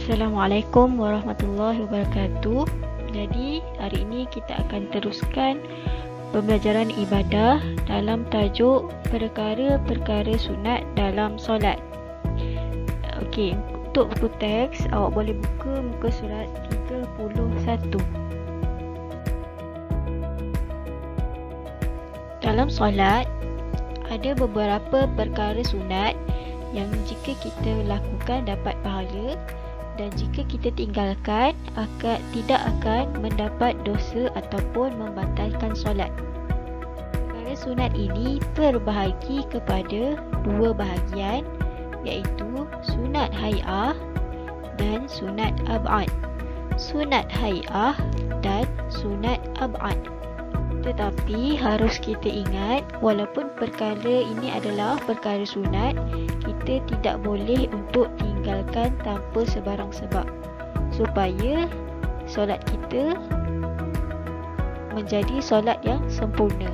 Assalamualaikum warahmatullahi wabarakatuh. Jadi hari ini kita akan teruskan pembelajaran ibadah dalam tajuk perkara-perkara sunat dalam solat. Okey, untuk buku teks awak boleh buka muka surat 31. Dalam solat ada beberapa perkara sunat yang jika kita lakukan dapat pahala, dan jika kita tinggalkan tidak akan mendapat dosa ataupun membatalkan solat. Perkara sunat ini terbahagi kepada dua bahagian, iaitu sunat hai'ah dan sunat ab'ad. Sunat hai'ah dan sunat ab'ad. Tetapi harus kita ingat, walaupun perkara ini adalah perkara sunat, kita tidak boleh untuk tinggalkan tanpa sebarang sebab, supaya solat kita menjadi solat yang sempurna.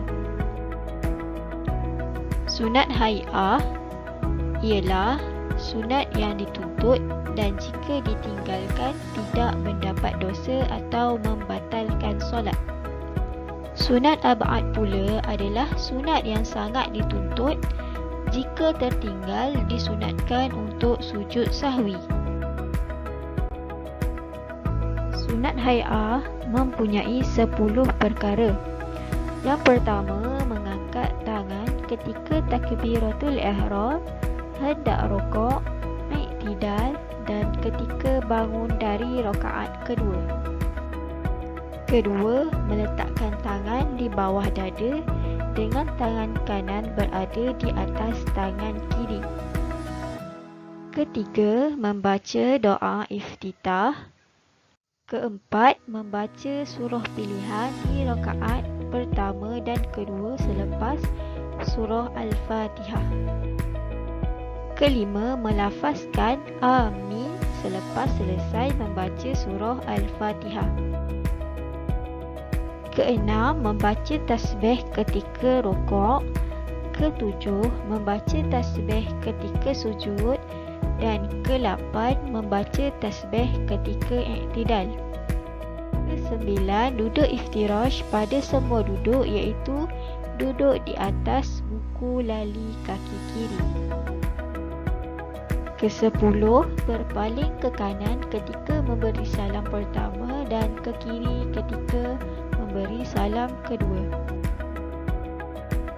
Sunat hai'ah ialah sunat yang dituntut dan jika ditinggalkan tidak mendapat dosa atau membatalkan solat. Sunat ab'ad pula adalah sunat yang sangat dituntut jika tertinggal disunatkan untuk sujud sahwi. Sunat hai'ah mempunyai 10 perkara. Yang pertama, mengangkat tangan ketika takbiratul ihram, hendak rukuk, i'tidal dan ketika bangun dari rakaat kedua. Kedua, meletakkan tangan di bawah dada dengan tangan kanan berada di atas tangan kiri. Ketiga, membaca doa iftitah. Keempat, membaca surah pilihan di rakaat pertama dan kedua selepas surah Al-Fatihah. Kelima, melafazkan amin selepas selesai membaca surah Al-Fatihah. Keenam, membaca tasbih ketika rukuk. Ketujuh, membaca tasbih ketika sujud. Dan ke-8, membaca tasbih ketika i'tidal. Ke-9, duduk iftirash pada semua duduk, iaitu duduk di atas buku lali kaki kiri. Ke-10, berpaling ke kanan ketika memberi salam pertama dan ke kiri ketika memberi salam kedua.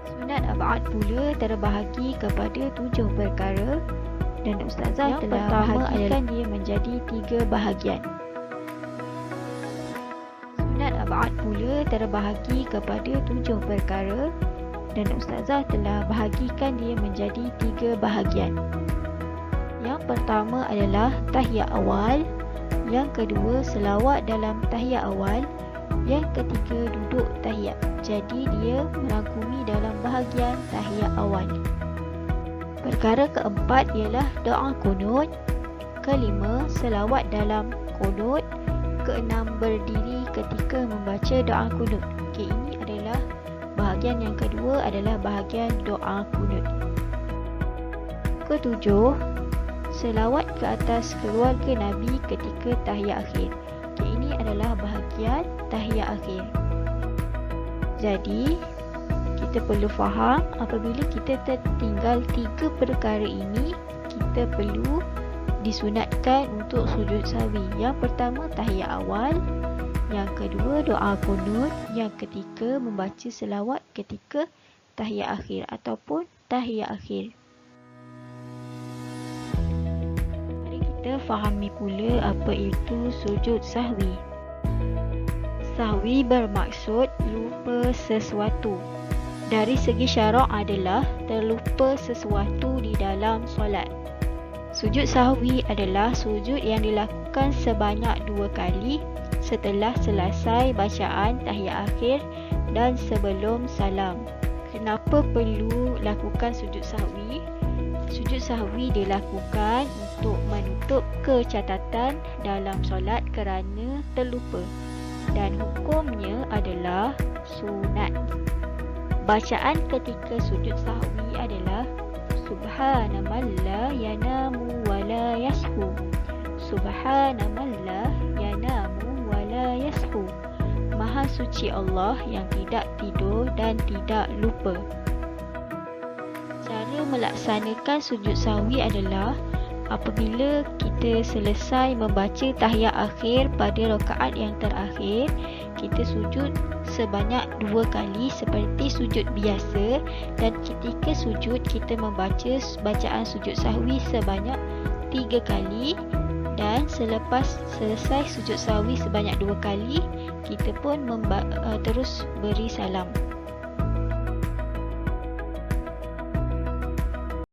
Sunat ab'ad pula terbahagi kepada 7 perkara dan ustazah telah bahagikan dia menjadi 3 bahagian. Sunat ab'ad pula terbahagi kepada 7 perkara dan ustazah telah bahagikan dia menjadi 3 bahagian. Yang pertama adalah tahiyat awal, yang kedua selawat dalam tahiyat awal, yang ketiga duduk tahiyat. Jadi dia merangkumi dalam bahagian tahiyat awal. Perkara keempat ialah doa kunut. Kelima, selawat dalam kunut. Keenam, berdiri ketika membaca doa kunut. Okey, ini adalah bahagian yang kedua, adalah bahagian doa kunut. Ketujuh, selawat ke atas keluarga Nabi ketika tahiyat akhir. Okey, ini adalah bahagian tahiyat akhir. Jadi kita perlu faham, apabila kita tertinggal 3 perkara ini, kita perlu disunatkan untuk sujud sahwi. Yang pertama tahiyat awal, yang kedua doa kunut, yang ketiga membaca selawat ketika tahiyat akhir ataupun tahiyat akhir. Mari kita fahami pula apa itu sujud sahwi. Sahwi bermaksud lupa sesuatu. Dari segi syarak adalah terlupa sesuatu di dalam solat. Sujud sahwi adalah sujud yang dilakukan sebanyak 2 kali setelah selesai bacaan tahiyat akhir dan sebelum salam. Kenapa perlu lakukan sujud sahwi? Sujud sahwi dilakukan untuk menutup kecacatan dalam solat kerana terlupa, dan hukumnya adalah sunat. Bacaan ketika sujud sahwi adalah Subhana man la yanamu wa la yashu. Subhana man la yanamu wa la yashu. Maha suci Allah yang tidak tidur dan tidak lupa. Cara melaksanakan sujud sahwi adalah apabila kita selesai membaca tahiyat akhir pada rakaat yang terakhir, kita sujud sebanyak 2 kali seperti sujud biasa, dan ketika sujud kita membaca bacaan sujud sahwi sebanyak 3 kali, dan selepas selesai sujud sahwi sebanyak 2 kali, kita pun terus beri salam.